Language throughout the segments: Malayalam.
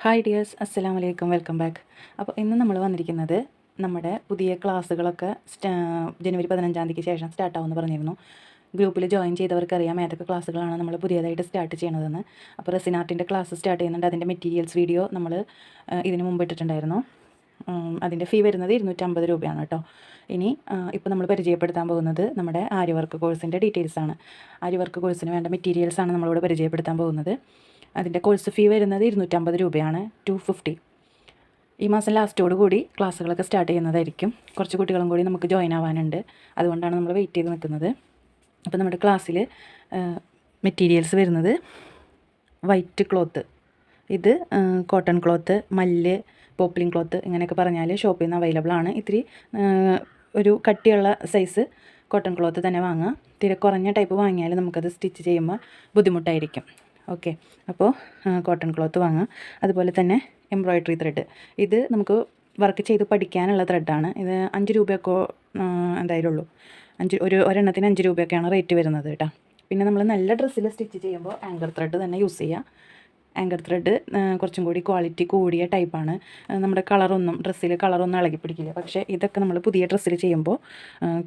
ഹായ് ഡിയേഴ്സ്, അസ്സലാമു അലൈക്കും, വെൽക്കം ബാക്ക്. അപ്പോൾ ഇന്ന് നമ്മൾ വന്നിരിക്കുന്നത് നമ്മുടെ പുതിയ ക്ലാസ്സുകളൊക്കെ ജനുവരി 15-ാം തീയതിക്ക് ശേഷം സ്റ്റാർട്ടാവുമെന്ന് പറഞ്ഞിരുന്നു. ഗ്രൂപ്പിൽ ജോയിൻ ചെയ്തവർക്കറിയാം ഏതൊക്കെ ക്ലാസ്സുകളാണ് നമ്മൾ പുതിയതായിട്ട് സ്റ്റാർട്ട് ചെയ്യണതെന്ന്. അപ്പോൾ റെസിൻ ആർട്ടിൻ്റെ ക്ലാസ് സ്റ്റാർട്ട് ചെയ്യുന്നുണ്ട്. അതിൻ്റെ മെറ്റീരിയൽസ് വീഡിയോ നമ്മൾ ഇതിന് മുമ്പ് ഇട്ടിട്ടുണ്ടായിരുന്നു. അതിൻ്റെ ഫീ വരുന്നത് 250 രൂപയാണ് കേട്ടോ. ഇനി ഇപ്പോൾ നമ്മൾ പരിചയപ്പെടുത്താൻ പോകുന്നത് നമ്മുടെ ആര്യ വർക്ക് കോഴ്സിൻ്റെ ഡീറ്റെയിൽസാണ്. ആര്യ വർക്ക് കോഴ്സിന് വേണ്ട മെറ്റീരിയൽസാണ് നമ്മളിവിടെ പരിചയപ്പെടുത്താൻ പോകുന്നത്. അതിൻ്റെ കോഴ്സ് ഫീ വരുന്നത് 250 രൂപയാണ്, 250. ഈ മാസം ലാസ്റ്റോട് കൂടി ക്ലാസ്സുകളൊക്കെ സ്റ്റാർട്ട് ചെയ്യുന്നതായിരിക്കും. കുറച്ച് കുട്ടികളും കൂടി നമുക്ക് ജോയിൻ ആവാനുണ്ട്, അതുകൊണ്ടാണ് നമ്മൾ വെയിറ്റ് ചെയ്ത് നിൽക്കുന്നത്. അപ്പോൾ നമ്മുടെ ക്ലാസ്സിൽ മെറ്റീരിയൽസ് വരുന്നത് വൈറ്റ് ക്ലോത്ത്, ഇത് കോട്ടൺ ക്ലോത്ത്, മല്ല്, പോപ്ലിൻ ക്ലോത്ത് ഇങ്ങനെയൊക്കെ പറഞ്ഞാൽ ഷോപ്പിൽ നിന്ന് അവൈലബിൾ ആണ്. ഇത്തിരി ഒരു കട്ടിയുള്ള സൈസ് കോട്ടൺ ക്ലോത്ത് തന്നെ വാങ്ങുക. തീരെ കുറഞ്ഞ ടൈപ്പ് വാങ്ങിയാൽ നമുക്കത് സ്റ്റിച്ച് ചെയ്യുമ്പോൾ ബുദ്ധിമുട്ടായിരിക്കും. ഓക്കെ, അപ്പോൾ കോട്ടൺ ക്ലോത്ത് വാങ്ങാം. അതുപോലെ തന്നെ എംബ്രോയ്ഡറി ത്രെഡ്, ഇത് നമുക്ക് വർക്ക് ചെയ്ത് പഠിക്കാനുള്ള ത്രെഡാണ്. ഇത് 5 രൂപയൊക്കെ എന്തായാലും ഉള്ളൂ. ഒരെണ്ണത്തിന് 5 രൂപയൊക്കെയാണ് റേറ്റ് വരുന്നത് കേട്ടോ. പിന്നെ നമ്മൾ നല്ല ഡ്രസ്സിൽ സ്റ്റിച്ച് ചെയ്യുമ്പോൾ ആങ്കർ ത്രെഡ് തന്നെ യൂസ് ചെയ്യുക. ആങ്കർ ത്രെഡ് കുറച്ചും കൂടി ക്വാളിറ്റി കൂടിയ ടൈപ്പാണ്. നമ്മുടെ ഡ്രസ്സിൽ കളറൊന്നും ഇളകി പിടിക്കില്ല. പക്ഷേ ഇതൊക്കെ നമ്മൾ പുതിയ ഡ്രസ്സിൽ ചെയ്യുമ്പോൾ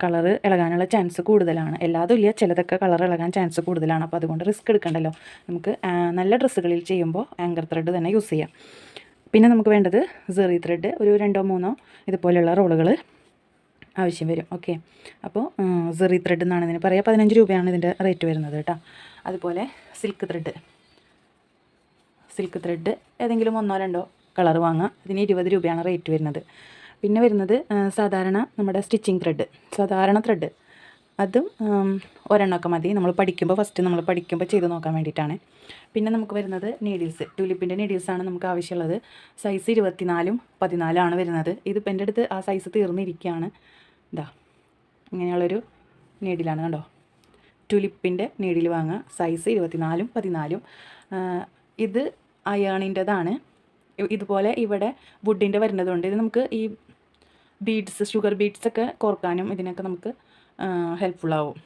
കളറ് ഇളകാനുള്ള ചാൻസ് കൂടുതലാണ്. എല്ലാതും ഇല്ല, ചിലതൊക്കെ കളർ ഇളകാൻ ചാൻസ് കൂടുതലാണ്. അപ്പോൾ അതുകൊണ്ട് റിസ്ക് എടുക്കണ്ടല്ലോ. നമുക്ക് നല്ല ഡ്രസ്സുകളിൽ ചെയ്യുമ്പോൾ ആങ്കർ ത്രെഡ് തന്നെ യൂസ് ചെയ്യാം. പിന്നെ നമുക്ക് വേണ്ടത് സെറി ത്രെഡ്, ഒരു 2-3 ഇതുപോലെയുള്ള റോളുകൾ ആവശ്യം വരും. ഓക്കെ, അപ്പോൾ സെറി ത്രെഡ് എന്നാണ് ഇതിന് പറയുക. 15 രൂപയാണ് ഇതിൻ്റെ റേറ്റ് വരുന്നത് കേട്ടോ. അതുപോലെ സിൽക്ക് ത്രെഡ് ഏതെങ്കിലും 1-2 കളർ വാങ്ങാം. ഇതിന് 20 രൂപയാണ് റേറ്റ് വരുന്നത്. പിന്നെ വരുന്നത് സാധാരണ നമ്മുടെ സ്റ്റിച്ചിങ് ത്രെഡ്, സാധാരണ ത്രെഡ്, അതും ഒരെണ്ണമൊക്കെ മതി. ഫസ്റ്റ് നമ്മൾ പഠിക്കുമ്പോൾ ചെയ്ത് നോക്കാൻ വേണ്ടിയിട്ടാണ്. പിന്നെ നമുക്ക് വരുന്നത് നീഡിൽസ്, ട്യൂലിപ്പിൻ്റെ നീഡിൽസാണ് നമുക്ക് ആവശ്യമുള്ളത്. സൈസ് 24-ഉം 14 വരുന്നത്. ഇതിപ്പോൾ എൻ്റെ അടുത്ത് ആ സൈസ് തീർന്നിരിക്കുകയാണ്. ഇതാ ഇങ്ങനെയുള്ളൊരു നീഡിലാണ്, കണ്ടോ. ട്യൂലിപ്പിൻ്റെ നീഡിൽ വാങ്ങുക, സൈസ് 24-ഉം 14-ഉം. ഇത് അയേണിൻ്റെതാണ്. ഇതുപോലെ ഇവിടെ വുഡിൻ്റെ വരുന്നതുകൊണ്ട് ഇത് നമുക്ക് ഈ ഷുഗർ ബീഡ്സൊക്കെ കോർക്കാനും ഇതിനൊക്കെ നമുക്ക് ഹെൽപ്ഫുള്ളാവും.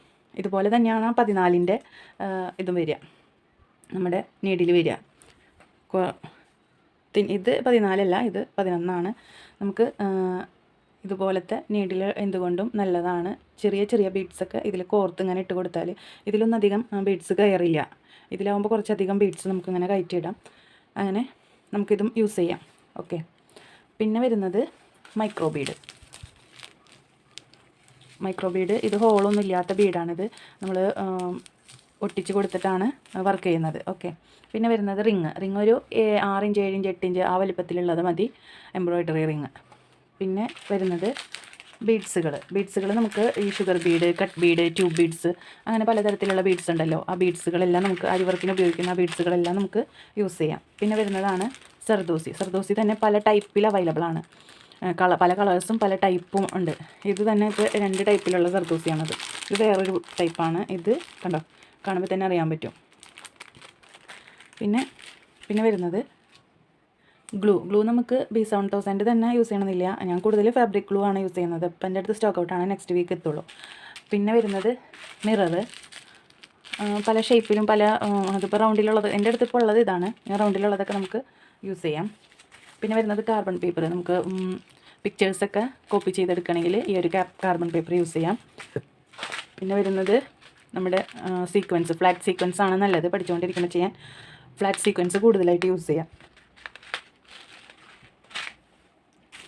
ഇതുപോലെ തന്നെയാണ് 14-ൻ്റെ ഇതും വരിക, നമ്മുടെ നീഡിൽ വരിക. ഇത് 14 ഇത് 11. നമുക്ക് ഇതുപോലത്തെ നീഡിൽ എന്തുകൊണ്ടും നല്ലതാണ്. ചെറിയ ചെറിയ ബീഡ്സൊക്കെ ഇതിൽ കോർത്ത് ഇങ്ങനെ ഇട്ട് കൊടുത്താൽ ഇതിലൊന്നും അധികം ബീഡ്സ് കയറില്ല. ഇതിലാവുമ്പോൾ കുറച്ചധികം ബീഡ്സ് നമുക്കിങ്ങനെ കയറ്റിയിടാം. അങ്ങനെ നമുക്കിതും യൂസ് ചെയ്യാം. ഓക്കെ, പിന്നെ വരുന്നത് മൈക്രോ ബീഡ്. ഇത് ഹോളൊന്നും ഇല്ലാത്ത ബീഡാണിത്. നമ്മൾ ഒട്ടിച്ച് കൊടുത്തിട്ടാണ് വർക്ക് ചെയ്യുന്നത്. ഓക്കെ, പിന്നെ വരുന്നത് റിങ് ഒരു 6 ഇഞ്ച് 7 ഇഞ്ച് 8 ഇഞ്ച് ആ വലിപ്പത്തിലുള്ളത് മതി, എംബ്രോയ്ഡറി റിങ്. പിന്നെ വരുന്നത് ബീഡ്സുകൾ നമുക്ക് ഈ sugar Bede, cut Bede, tube beads, അങ്ങനെ പലതരത്തിലുള്ള ബീഡ്സ് ഉണ്ടല്ലോ. ആ ബീഡ്സുകളെല്ലാം നമുക്ക് ആരി വർക്കിന് ഉപയോഗിക്കുന്ന ആ ബീഡ്സുകളെല്ലാം നമുക്ക് യൂസ് ചെയ്യാം. പിന്നെ വരുന്നതാണ് സർദോസി തന്നെ പല ടൈപ്പിൽ അവൈലബിൾ ആണ്. പല കളേഴ്സും പല ടൈപ്പും ഉണ്ട്. ഇത് തന്നെ ഇപ്പോൾ 2 ടൈപ്പിലുള്ള സർദോസിയാണത്. ഇത് വേറൊരു ടൈപ്പാണ്. ഇത് കണ്ടോ, കാണുമ്പോൾ തന്നെ അറിയാൻ പറ്റും. പിന്നെ വരുന്നത് ഗ്ലൂ നമുക്ക് B7000 തന്നെ യൂസ് ചെയ്യണമെന്നില്ല. ഞാൻ കൂടുതൽ ഫാബ്രിക് ഗ്ലൂ ആണ് യൂസ് ചെയ്യുന്നത്. ഇപ്പം എൻ്റെ അടുത്ത് സ്റ്റോക്ക് ഔട്ടാണ്, നെക്സ്റ്റ് വീക്ക് എത്തുള്ളൂ. പിന്നെ വരുന്നത് മിറർ, പല ഷേപ്പിലും അതിപ്പോൾ റൗണ്ടിലുള്ളത്, എൻ്റെ അടുത്ത് ഇപ്പോൾ ഉള്ളത് ഇതാണ്. റൗണ്ടിലുള്ളതൊക്കെ നമുക്ക് യൂസ് ചെയ്യാം. പിന്നെ വരുന്നത് കാർബൺ പേപ്പർ, നമുക്ക് പിക്ചേഴ്സൊക്കെ കോപ്പി ചെയ്തെടുക്കണമെങ്കിൽ ഈ ഒരു കാർബൺ പേപ്പർ യൂസ് ചെയ്യാം. പിന്നെ വരുന്നത് നമ്മുടെ ഫ്ലാറ്റ് സീക്വൻസ് ആണ് നല്ലത് പഠിച്ചുകൊണ്ടിരിക്കണം ചെയ്യാൻ. ഫ്ലാറ്റ് സീക്വൻസ് കൂടുതലായിട്ട് യൂസ് ചെയ്യാം.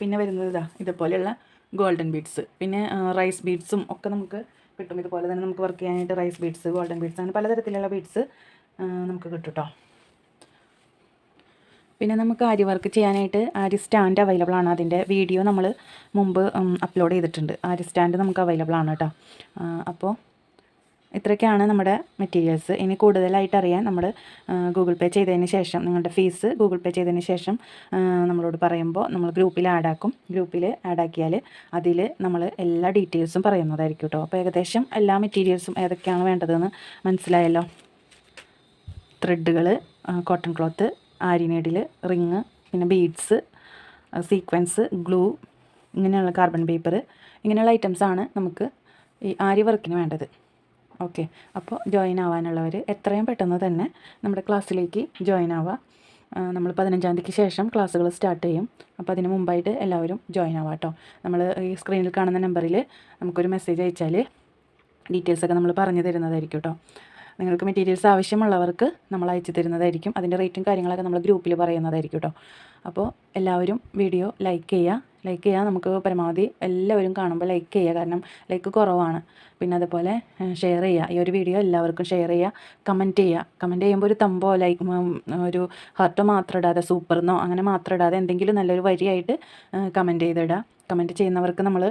പിന്നെ വരുന്നത് ഇതുപോലെയുള്ള ഗോൾഡൻ ബീഡ്സ്, പിന്നെ റൈസ് ബീഡ്സും ഒക്കെ നമുക്ക് കിട്ടും. ഇതുപോലെ തന്നെ നമുക്ക് വർക്ക് ചെയ്യാനായിട്ട് റൈസ് ബീഡ്സ്, ഗോൾഡൻ ബീഡ്സ്, അങ്ങനെ പലതരത്തിലുള്ള ബീഡ്സ് നമുക്ക് കിട്ടും കേട്ടോ. പിന്നെ നമുക്ക് ആരി വർക്ക് ചെയ്യാനായിട്ട് ആരി സ്റ്റാൻഡ് അവൈലബിൾ ആണ്. അതിൻ്റെ വീഡിയോ നമ്മൾ മുമ്പ് അപ്ലോഡ് ചെയ്തിട്ടുണ്ട്. ആരി സ്റ്റാൻഡ് നമുക്ക് അവൈലബിൾ ആണ് കേട്ടോ. അപ്പോൾ ഇത്രയൊക്കെയാണ് നമ്മുടെ മെറ്റീരിയൽസ്. ഇനി കൂടുതലായിട്ട് അറിയാൻ നമ്മൾ ഗൂഗിൾ പേ ചെയ്തതിന് ശേഷം, നിങ്ങളുടെ ഫീസ് ഗൂഗിൾ പേ ചെയ്തതിന് ശേഷം നമ്മളോട് പറയുമ്പോൾ നമ്മൾ ഗ്രൂപ്പിൽ ആഡാക്കിയാൽ അതിൽ നമ്മൾ എല്ലാ ഡീറ്റെയിൽസും പറയുന്നതായിരിക്കും കേട്ടോ. അപ്പോൾ ഏകദേശം എല്ലാ മെറ്റീരിയൽസും ഏതൊക്കെയാണ് വേണ്ടതെന്ന് മനസ്സിലായല്ലോ. ത്രെഡുകൾ, കോട്ടൺ ക്ലോത്ത്, ആരി നീഡിൽ, റിങ്, പിന്നെ ബീഡ്സ്, സീക്വൻസ്, ഗ്ലൂ, ഇങ്ങനെയുള്ള കാർബൺ പേപ്പർ, ഇങ്ങനെയുള്ള ഐറ്റംസാണ് നമുക്ക് ഈ ആരി വർക്കിന് വേണ്ടത്. ഓക്കെ, അപ്പോൾ ജോയിൻ ആവാനുള്ളവർ എത്രയും പെട്ടെന്ന് തന്നെ നമ്മുടെ ക്ലാസ്സിലേക്ക് ജോയിൻ ആവുക. നമ്മൾ 15-ാം തീയതിക്ക് ശേഷം ക്ലാസ്സുകൾ സ്റ്റാർട്ട് ചെയ്യും. അപ്പോൾ അതിന് മുമ്പായിട്ട് എല്ലാവരും ജോയിൻ ആവാം കേട്ടോ. നമ്മൾ ഈ സ്ക്രീനിൽ കാണുന്ന നമ്പറിൽ നമുക്കൊരു മെസ്സേജ് അയച്ചാൽ ഡീറ്റെയിൽസൊക്കെ നമ്മൾ പറഞ്ഞു തരുന്നതായിരിക്കും കേട്ടോ. നിങ്ങൾക്ക് മെറ്റീരിയൽസ് ആവശ്യമുള്ളവർക്ക് നമ്മൾ അയച്ചു തരുന്നതായിരിക്കും. അതിൻ്റെ റേറ്റും കാര്യങ്ങളൊക്കെ നമ്മൾ ഗ്രൂപ്പിൽ പറയുന്നതായിരിക്കും കേട്ടോ. അപ്പോൾ എല്ലാവരും വീഡിയോ ലൈക്ക് ചെയ്യുക. നമുക്ക് പരമാവധി എല്ലാവരും കാണുമ്പോൾ ലൈക്ക് ചെയ്യുക, കാരണം ലൈക്ക് കുറവാണ്. പിന്നെ അതുപോലെ ഷെയർ ചെയ്യുക. ഈ ഒരു വീഡിയോ എല്ലാവർക്കും ഷെയർ ചെയ്യുക. കമൻറ്റ് ചെയ്യുമ്പോൾ ഒരു തമ്പോ ഒരു ഹാർട്ടോ മാത്രം ഇടാതെ, സൂപ്പർന്നോ അങ്ങനെ മാത്രം ഇടാതെ എന്തെങ്കിലും നല്ലൊരു വരിയായിട്ട് കമൻറ്റ് ചെയ്തിടുക. കമൻറ്റ് ചെയ്യുന്നവർക്ക് നമ്മൾ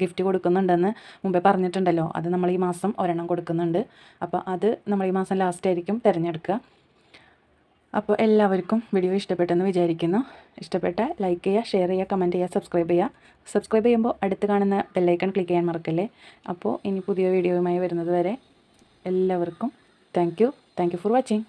ഗിഫ്റ്റ് കൊടുക്കുന്നുണ്ടെന്ന് മുമ്പേ പറഞ്ഞിട്ടുണ്ടല്ലോ. അത് നമ്മൾ ഈ മാസം ഒരെണ്ണം കൊടുക്കുന്നുണ്ട്. അപ്പോൾ അത് നമ്മൾ ഈ മാസം ലാസ്റ്റ് ആയിരിക്കും തിരഞ്ഞെടുക്കുക. അപ്പോൾ എല്ലാവർക്കും വീഡിയോ ഇഷ്ടപ്പെട്ടെന്ന് വിചാരിക്കുന്നു. ഇഷ്ടപ്പെട്ട ലൈക്ക് ചെയ്യുക, ഷെയർ ചെയ്യുക, കമൻറ്റ് ചെയ്യുക, സബ്സ്ക്രൈബ് ചെയ്യുക. സബ്സ്ക്രൈബ് ചെയ്യുമ്പോൾ അടുത്ത് കാണുന്ന ബെല്ലൈക്കൺ ക്ലിക്ക് ചെയ്യാൻ മറക്കല്ലേ. അപ്പോൾ ഇനി പുതിയ വീഡിയോയുമായി വരുന്നത് വരെ എല്ലാവർക്കും താങ്ക് യു ഫോർ വാച്ചിങ്.